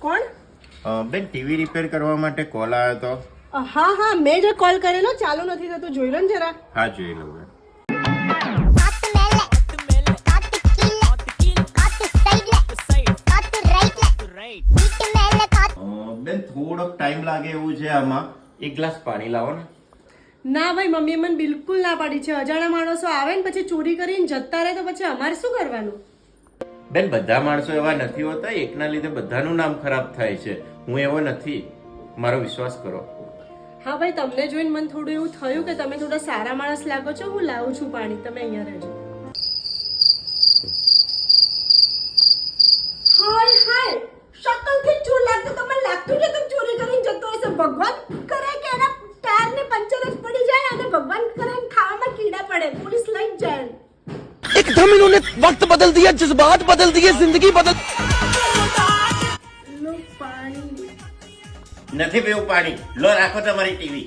કોણ? બેન TV repair કરવા માટે કોલ આવ્યો તો. હા મેં જે કોલ કરેલો ચાલુ નથી થતું, જોઈ લો ને જરા. હા જોઈ લઉં બેન. બેન થોડોક ટાઈમ લાગે એવું છે આમાં. એક ગ્લાસ પાણી લાવો ને. ના ભાઈ, મમ્મીએ મને બિલકુલ ના પાડી છે. અજાણ્યા માણસો આવે ને પછી ચોરી કરીને જતા રહે તો પછી અમારે શું કરવાનું? બેન બધા માણસો એવા નથી હોતા, એકના લીધે બધાનું નામ ખરાબ થાય છે. હું એવો નથી, મારો વિશ્વાસ કરો. હા ભાઈ, તમને જોઈને મને થોડું એવું થયું કે તમે થોડા સારા માણસ લાગો છો. હું લાવું છું પાણી, તમે અહીંયા રહેજો. હાય શકલથી ચોર લાગતો, તમને લાગતું કે તું ચોરી કરીને જતો હશે. ભગવાન કરે કે એના ટાયરને પંચર જ પડી જાય અને ભગવાન કરે ખાવામાં કીડા પડે, પોલીસ લઈ જ જાય. एकदम इन्होंने वक्त बदल दिया, जज्बात बदल दिए, जिंदगी बदल. લો પાણી. નથી પીવું પાણી. લો રાખો તમારી ટીવી.